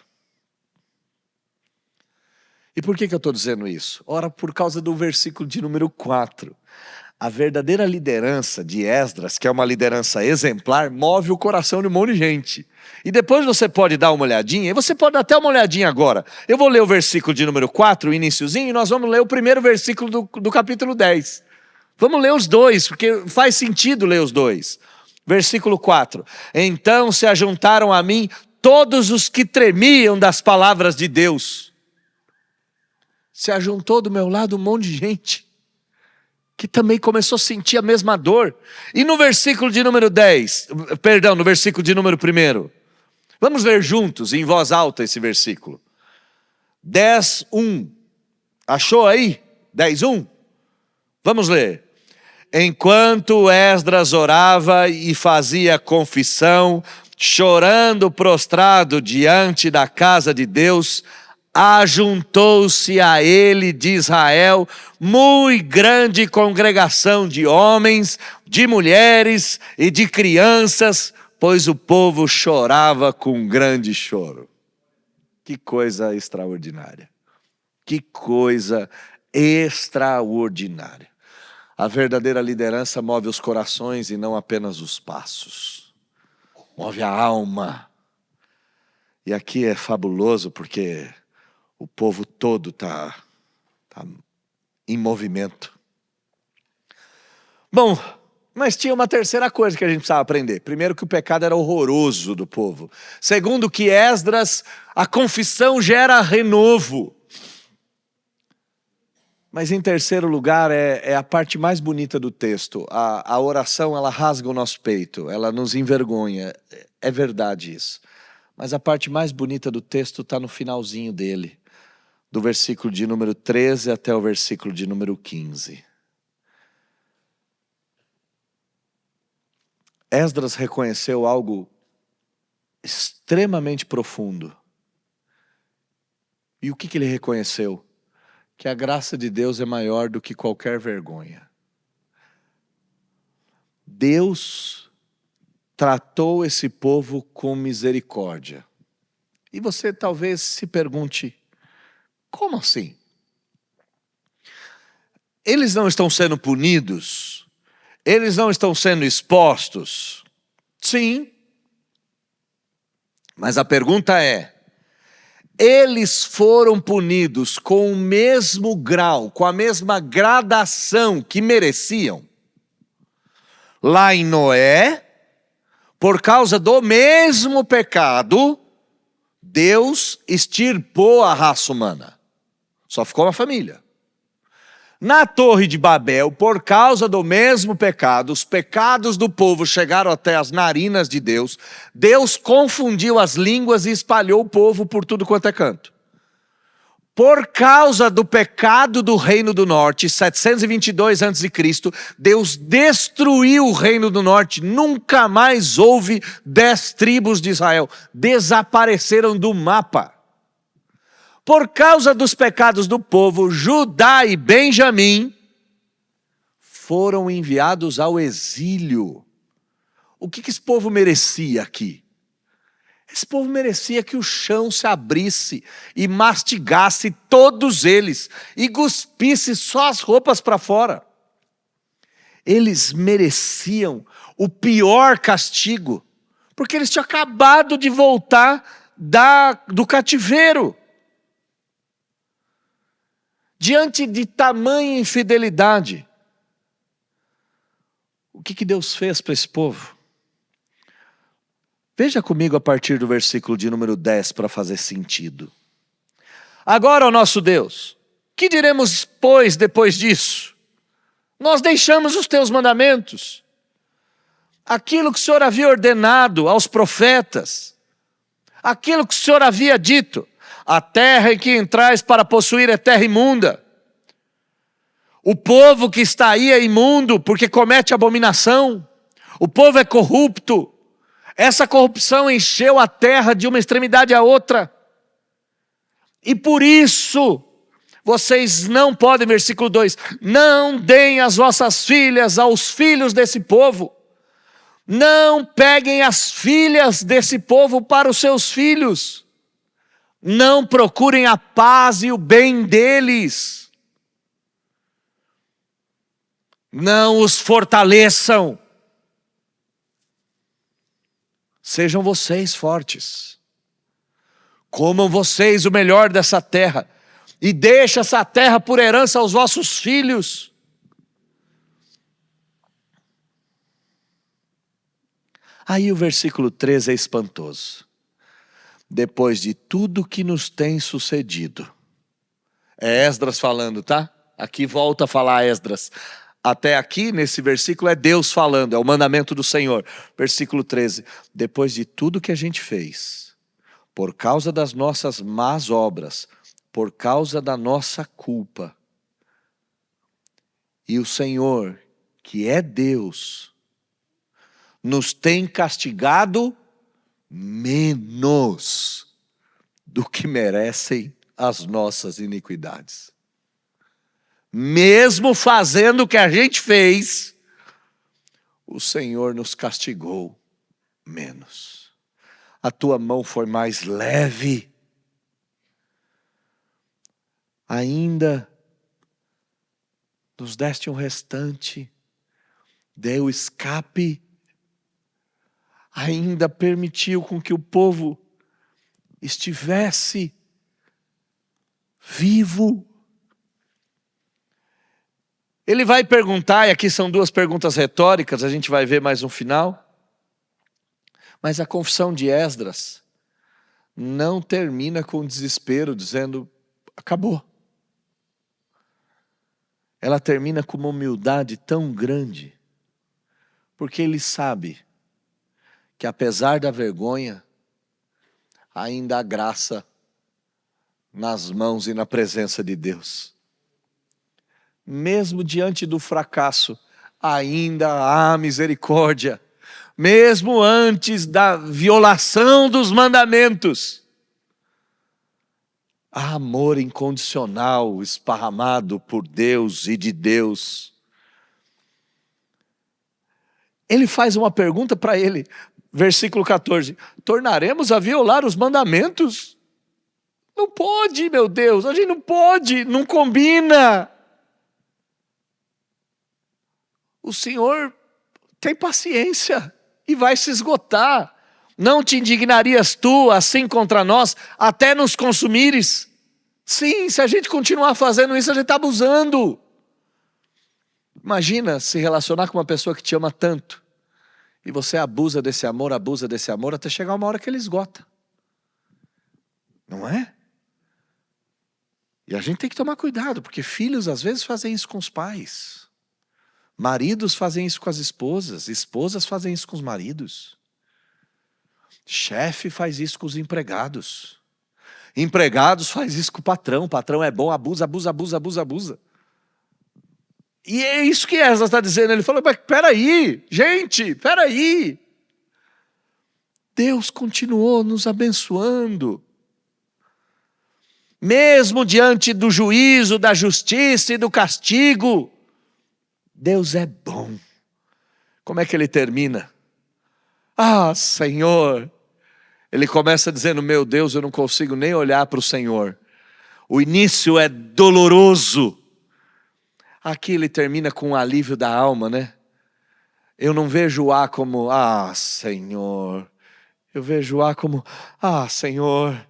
E por que eu estou dizendo isso? Ora, por causa do versículo de número 4. A verdadeira liderança de Esdras, que é uma liderança exemplar, move o coração de um monte de gente. E depois você pode dar uma olhadinha, e você pode dar até uma olhadinha agora. Eu vou ler o versículo de número 4, o iniciozinho, e nós vamos ler o primeiro versículo do capítulo 10. Vamos ler os dois, porque faz sentido ler os dois. Versículo 4. Então se ajuntaram a mim todos os que tremiam das palavras de Deus. Se ajuntou do meu lado um monte de gente que também começou a sentir a mesma dor. E no versículo de número 10, perdão, no versículo de número 1, vamos ler juntos, em voz alta, esse versículo. 10:1. Achou aí? 10:1? Vamos ler. Enquanto Esdras orava e fazia confissão, chorando prostrado diante da casa de Deus, ajuntou-se a ele de Israel muito grande congregação de homens, de mulheres e de crianças, pois o povo chorava com grande choro. Que coisa extraordinária. Que coisa extraordinária. A verdadeira liderança move os corações e não apenas os passos. Move a alma. E aqui é fabuloso porque o povo todo está em movimento. Bom, mas tinha uma terceira coisa que a gente precisava aprender. Primeiro, que o pecado era horroroso do povo. Segundo, que Esdras, a confissão gera renovo. Mas em terceiro lugar, é a parte mais bonita do texto. A oração, ela rasga o nosso peito, ela nos envergonha. É verdade isso. Mas a parte mais bonita do texto está no finalzinho dele. Do versículo de número 13 até o versículo de número 15. Esdras reconheceu algo extremamente profundo. E o que ele reconheceu? Que a graça de Deus é maior do que qualquer vergonha. Deus tratou esse povo com misericórdia. E você talvez se pergunte, como assim? Eles não estão sendo punidos? Eles não estão sendo expostos? Sim. Mas a pergunta é, eles foram punidos com o mesmo grau, com a mesma gradação que mereciam? Lá em Noé, por causa do mesmo pecado, Deus extirpou a raça humana. Só ficou uma família. Na Torre de Babel, por causa do mesmo pecado, os pecados do povo chegaram até as narinas de Deus. Deus confundiu as línguas e espalhou o povo por tudo quanto é canto. Por causa do pecado do Reino do Norte, 722 a.C., Deus destruiu o Reino do Norte. Nunca mais houve 10 tribos de Israel. Desapareceram do mapa. Por causa dos pecados do povo, Judá e Benjamim foram enviados ao exílio. O que esse povo merecia aqui? Esse povo merecia que o chão se abrisse e mastigasse todos eles e cuspisse só as roupas para fora. Eles mereciam o pior castigo, porque eles tinham acabado de voltar do cativeiro. Diante de tamanha infidelidade, o que Deus fez para esse povo? Veja comigo a partir do versículo de número 10 para fazer sentido. Agora, ó nosso Deus, que diremos, pois, depois disso? Nós deixamos os teus mandamentos, aquilo que o Senhor havia ordenado aos profetas, aquilo que o Senhor havia dito: a terra em que entrais para possuir é terra imunda. O povo que está aí é imundo porque comete abominação. O povo é corrupto. Essa corrupção encheu a terra de uma extremidade à outra. E por isso, vocês não podem, versículo 2, não deem as vossas filhas aos filhos desse povo. Não peguem as filhas desse povo para os seus filhos. Não procurem a paz e o bem deles. Não os fortaleçam. Sejam vocês fortes. Comam vocês o melhor dessa terra. E deixem essa terra por herança aos vossos filhos. Aí o versículo 13 é espantoso. Depois de tudo que nos tem sucedido. É Esdras falando, tá? Aqui volta a falar Esdras. Até aqui, nesse versículo, é Deus falando, é o mandamento do Senhor. Versículo 13. Depois de tudo que a gente fez, por causa das nossas más obras, por causa da nossa culpa, e o Senhor, que é Deus, nos tem castigado menos do que merecem as nossas iniquidades. Mesmo fazendo o que a gente fez, o Senhor nos castigou menos. A tua mão foi mais leve. Ainda nos deste um restante, deu escape, ainda permitiu com que o povo estivesse vivo. Ele vai perguntar, e aqui são duas perguntas retóricas, a gente vai ver mais no final. Mas a confissão de Esdras não termina com desespero, dizendo, acabou. Ela termina com uma humildade tão grande, porque ele sabe que apesar da vergonha, ainda há graça nas mãos e na presença de Deus. Mesmo diante do fracasso, ainda há misericórdia. Mesmo antes da violação dos mandamentos, há amor incondicional esparramado por Deus e de Deus. Ele faz uma pergunta para ele, versículo 14: tornaremos a violar os mandamentos? Não pode, meu Deus, a gente não pode, não combina. O Senhor tem paciência e vai se esgotar. Não te indignarias tu assim contra nós, até nos consumires? Sim, se a gente continuar fazendo isso, a gente está abusando. Imagina se relacionar com uma pessoa que te ama tanto, e você abusa desse amor, até chegar uma hora que ele esgota. Não é? E a gente tem que tomar cuidado, porque filhos às vezes fazem isso com os pais. Maridos fazem isso com as esposas, esposas fazem isso com os maridos. Chefe faz isso com os empregados. Empregados faz isso com o patrão é bom, abusa. E é isso que Esdras está dizendo. Ele falou, mas peraí, gente, peraí. Deus continuou nos abençoando. Mesmo diante do juízo, da justiça e do castigo, Deus é bom. Como é que ele termina? Ah, Senhor. Ele começa dizendo, meu Deus, eu não consigo nem olhar para o Senhor. O início é doloroso. Aqui ele termina com um alívio da alma, né? Eu não vejo o A como, ah, Senhor. Eu vejo o A como, ah, Senhor,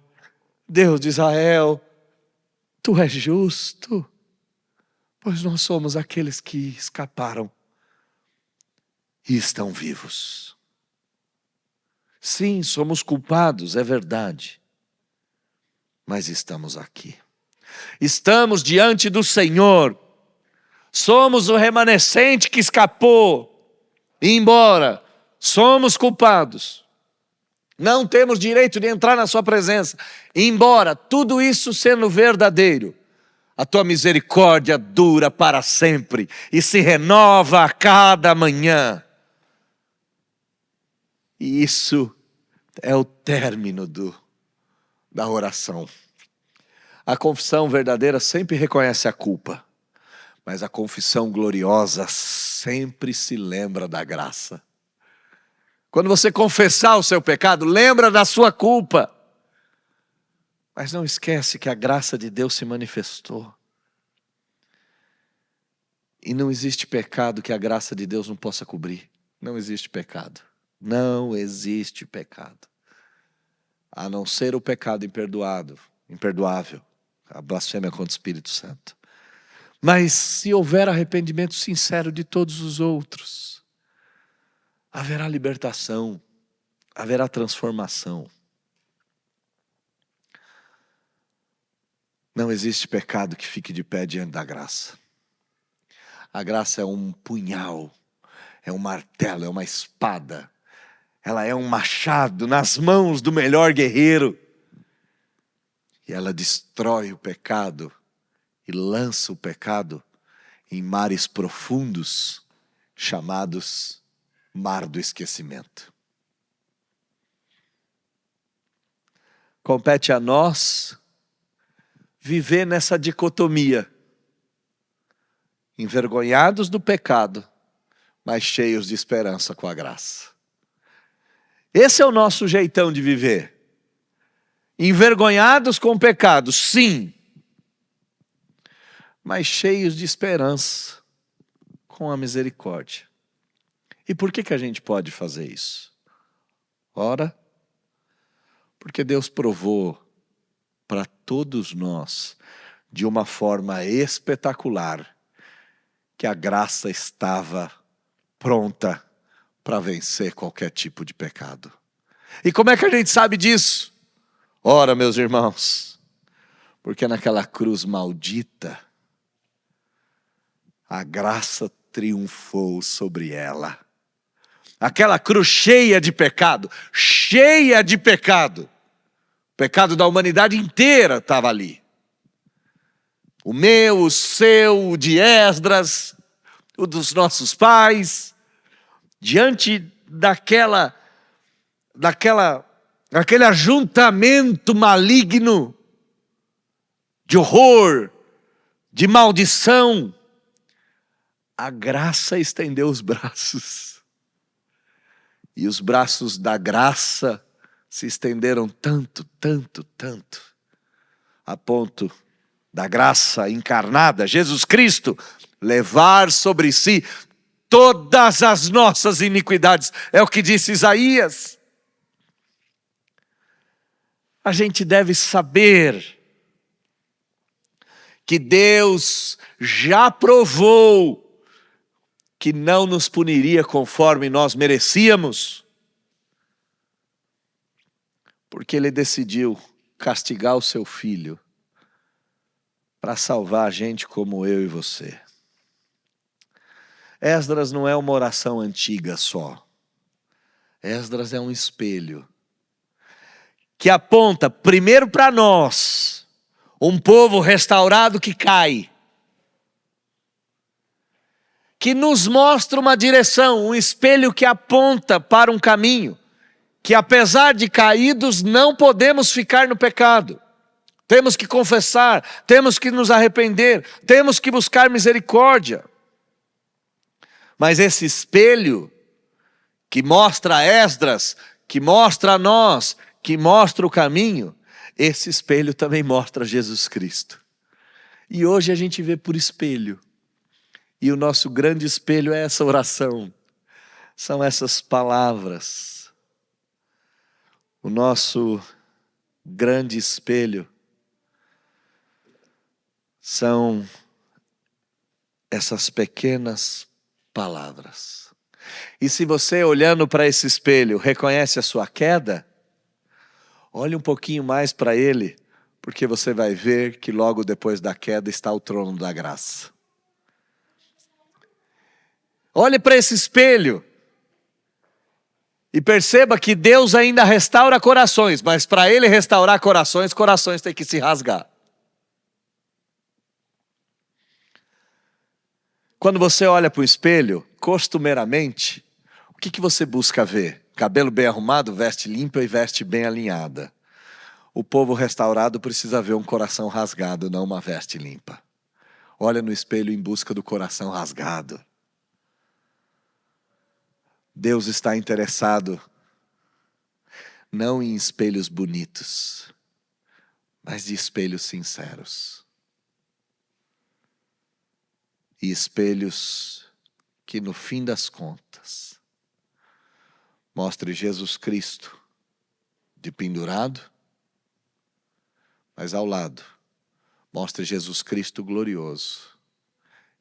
Deus de Israel, Tu és justo, pois nós somos aqueles que escaparam e estão vivos. Sim, somos culpados, é verdade, mas estamos aqui. Estamos diante do Senhor. Somos o remanescente que escapou. E embora somos culpados, não temos direito de entrar na sua presença. Embora tudo isso sendo verdadeiro, a tua misericórdia dura para sempre e se renova a cada manhã. E isso é o término da oração. A confissão verdadeira sempre reconhece a culpa, mas a confissão gloriosa sempre se lembra da graça. Quando você confessar o seu pecado, lembra da sua culpa. Mas não esquece que a graça de Deus se manifestou. E não existe pecado que a graça de Deus não possa cobrir. Não existe pecado. Não existe pecado. A não ser o pecado imperdoável, a blasfêmia contra o Espírito Santo. Mas se houver arrependimento sincero de todos os outros, haverá libertação, haverá transformação. Não existe pecado que fique de pé diante da graça. A graça é um punhal, é um martelo, é uma espada. Ela é um machado nas mãos do melhor guerreiro. E ela destrói o pecado e lança o pecado em mares profundos, chamados mar do esquecimento. Compete a nós viver nessa dicotomia, envergonhados do pecado, mas cheios de esperança com a graça. Esse é o nosso jeitão de viver. Envergonhados com o pecado, sim, mas cheios de esperança com a misericórdia. E por que a gente pode fazer isso? Ora, porque Deus provou para todos nós, de uma forma espetacular, que a graça estava pronta para vencer qualquer tipo de pecado. E como é que a gente sabe disso? Ora, meus irmãos, porque naquela cruz maldita, a graça triunfou sobre ela. Aquela cruz cheia de pecado, cheia de pecado. O pecado da humanidade inteira estava ali. O meu, o seu, o de Esdras, o dos nossos pais. Diante daquele ajuntamento maligno, de horror, de maldição, a graça estendeu os braços. E os braços da graça se estenderam tanto, tanto, tanto, a ponto da graça encarnada, Jesus Cristo, levar sobre si todas as nossas iniquidades. É o que disse Isaías. A gente deve saber que Deus já provou que não nos puniria conforme nós merecíamos, porque Ele decidiu castigar o seu Filho para salvar a gente como eu e você. Esdras não é uma oração antiga só. Esdras é um espelho que aponta primeiro para nós, um povo restaurado que cai, que nos mostra uma direção, um espelho que aponta para um caminho, que apesar de caídos não podemos ficar no pecado. Temos que confessar, temos que nos arrepender, temos que buscar misericórdia. Mas esse espelho que mostra a Esdras, que mostra a nós, que mostra o caminho, esse espelho também mostra Jesus Cristo. E hoje a gente vê por espelho. E o nosso grande espelho é essa oração. São essas palavras. O nosso grande espelho são essas pequenas palavras. E se você, olhando para esse espelho, reconhece a sua queda, olhe um pouquinho mais para ele, porque você vai ver que logo depois da queda está o trono da graça. Olhe para esse espelho e perceba que Deus ainda restaura corações, mas para Ele restaurar corações, corações têm que se rasgar. Quando você olha para o espelho, costumeiramente, o que você busca ver? Cabelo bem arrumado, veste limpa e veste bem alinhada. O povo restaurado precisa ver um coração rasgado, não uma veste limpa. Olha no espelho em busca do coração rasgado. Deus está interessado não em espelhos bonitos, mas de espelhos sinceros. E espelhos que no fim das contas mostre Jesus Cristo de pendurado, mas ao lado mostre Jesus Cristo glorioso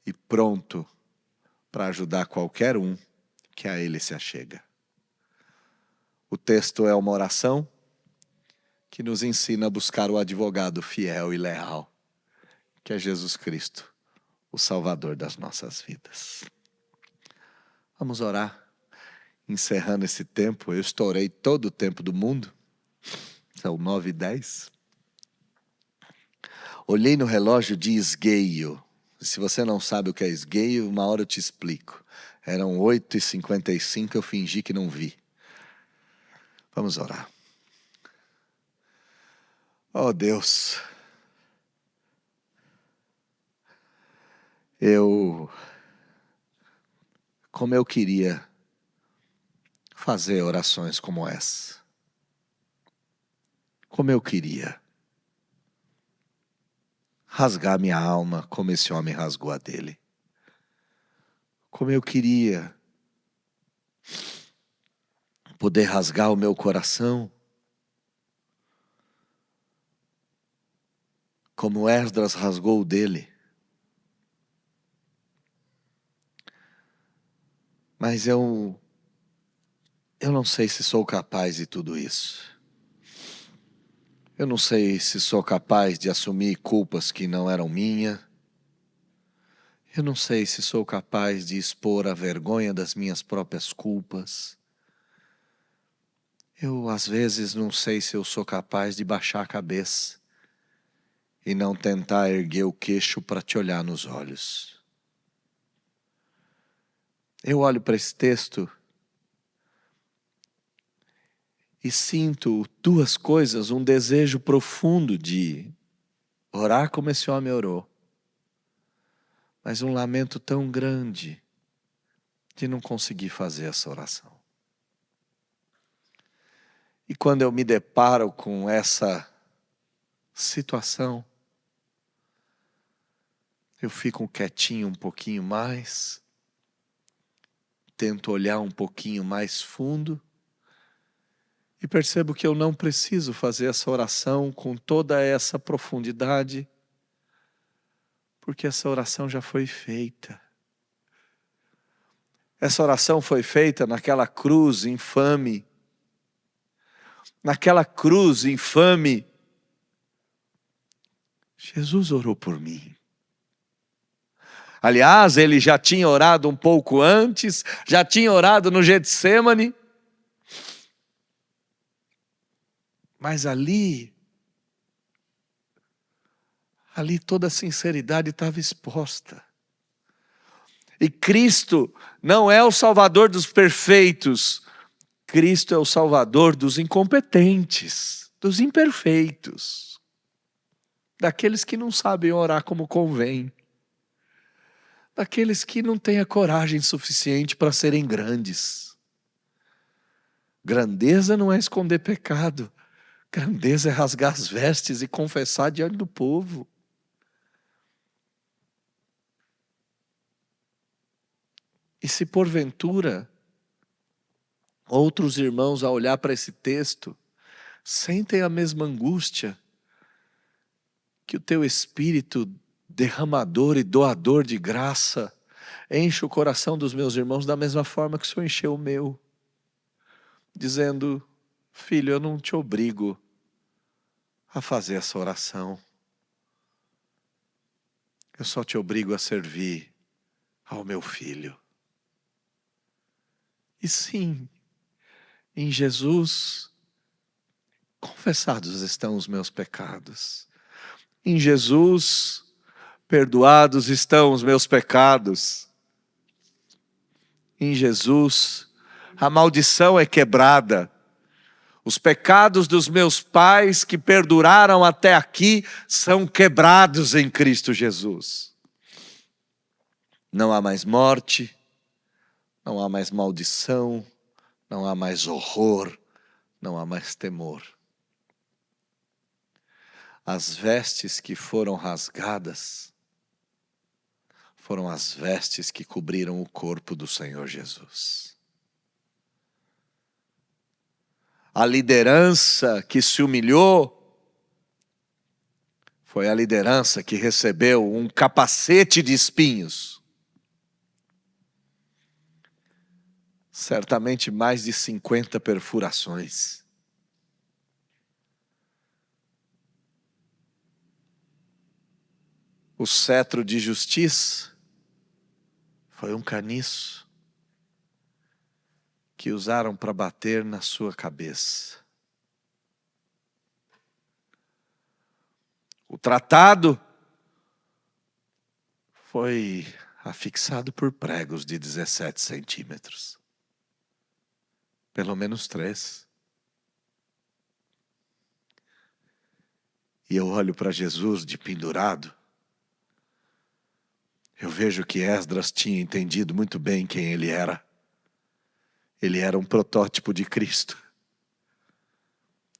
e pronto para ajudar qualquer um que a Ele se achega. O texto é uma oração que nos ensina a buscar o advogado fiel e leal, que é Jesus Cristo, o Salvador das nossas vidas. Vamos orar, encerrando esse tempo. Eu estourei todo o tempo do mundo, são 9h10. Olhei no relógio de esgueio. Se você não sabe o que é esgueio, uma hora eu te explico. Eram 8h55, eu fingi que não vi. Vamos orar. Oh Deus, como eu queria fazer orações como essa. Como eu queria rasgar minha alma como esse homem rasgou a dele. Como eu queria poder rasgar o meu coração como Esdras rasgou o dele. Mas eu não sei se sou capaz de tudo isso. Eu não sei se sou capaz de assumir culpas que não eram minhas. Eu não sei se sou capaz de expor a vergonha das minhas próprias culpas. Eu, às vezes, não sei se eu sou capaz de baixar a cabeça e não tentar erguer o queixo para te olhar nos olhos. Eu olho para esse texto e sinto duas coisas, um desejo profundo de orar como esse homem orou, mas um lamento tão grande de não conseguir fazer essa oração. E quando eu me deparo com essa situação, eu fico quietinho um pouquinho mais, tento olhar um pouquinho mais fundo e percebo que eu não preciso fazer essa oração com toda essa profundidade, porque essa oração já foi feita. Essa oração foi feita naquela cruz infame. Naquela cruz infame, Jesus orou por mim. Aliás, ele já tinha orado um pouco antes, já tinha orado no Getsêmani. Mas ali toda a sinceridade estava exposta. E Cristo não é o Salvador dos perfeitos. Cristo é o Salvador dos incompetentes, dos imperfeitos, daqueles que não sabem orar como convém, daqueles que não têm a coragem suficiente para serem grandes. Grandeza não é esconder pecado. Grandeza é rasgar as vestes e confessar diante do povo. E se porventura outros irmãos, ao olhar para esse texto, sentem a mesma angústia, que o teu espírito derramador e doador de graça enche o coração dos meus irmãos da mesma forma que o Senhor encheu o meu, dizendo: filho, eu não te obrigo a fazer essa oração, eu só te obrigo a servir ao meu filho. E sim, em Jesus, confessados estão os meus pecados. Em Jesus, perdoados estão os meus pecados. Em Jesus, a maldição é quebrada. Os pecados dos meus pais que perduraram até aqui são quebrados em Cristo Jesus. Não há mais morte, não há mais maldição, não há mais horror, não há mais temor. As vestes que foram rasgadas foram as vestes que cobriram o corpo do Senhor Jesus. A liderança que se humilhou foi a liderança que recebeu um capacete de espinhos. Certamente mais de 50 perfurações. O cetro de justiça foi um caniço que usaram para bater na sua cabeça. O tratado foi afixado por pregos de 17 centímetros. Pelo menos 3. E eu olho para Jesus de pendurado. Eu vejo que Esdras tinha entendido muito bem quem ele era. Ele era um protótipo de Cristo.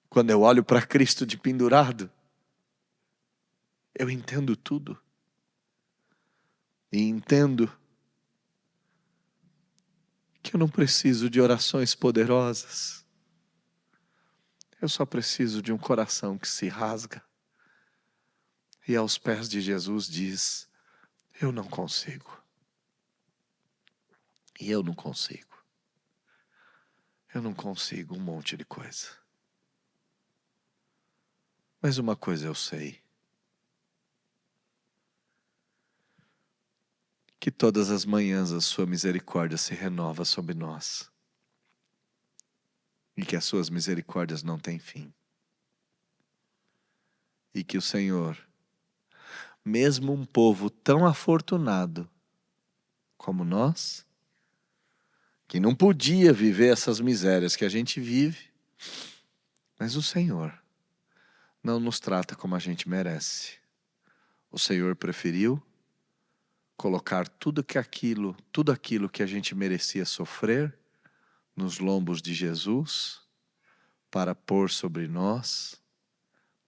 Quando eu olho para Cristo de pendurado, eu entendo tudo. E entendo que eu não preciso de orações poderosas. Eu só preciso de um coração que se rasga. E aos pés de Jesus diz: eu não consigo. E eu não consigo. Eu não consigo um monte de coisa. Mas uma coisa eu sei. Que todas as manhãs a sua misericórdia se renova sobre nós. E que as suas misericórdias não têm fim. E que o Senhor, mesmo um povo tão afortunado como nós, que não podia viver essas misérias que a gente vive, mas o Senhor não nos trata como a gente merece. O Senhor preferiu colocar tudo aquilo que a gente merecia sofrer nos lombos de Jesus, para pôr sobre nós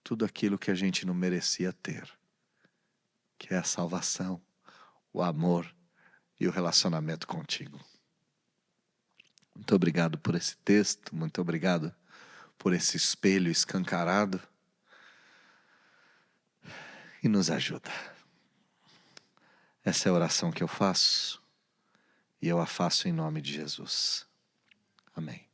tudo aquilo que a gente não merecia ter, que é a salvação, o amor e o relacionamento contigo. Muito obrigado por esse texto, muito obrigado por esse espelho escancarado. E nos ajuda. Essa é a oração que eu faço, e eu a faço em nome de Jesus. Amém.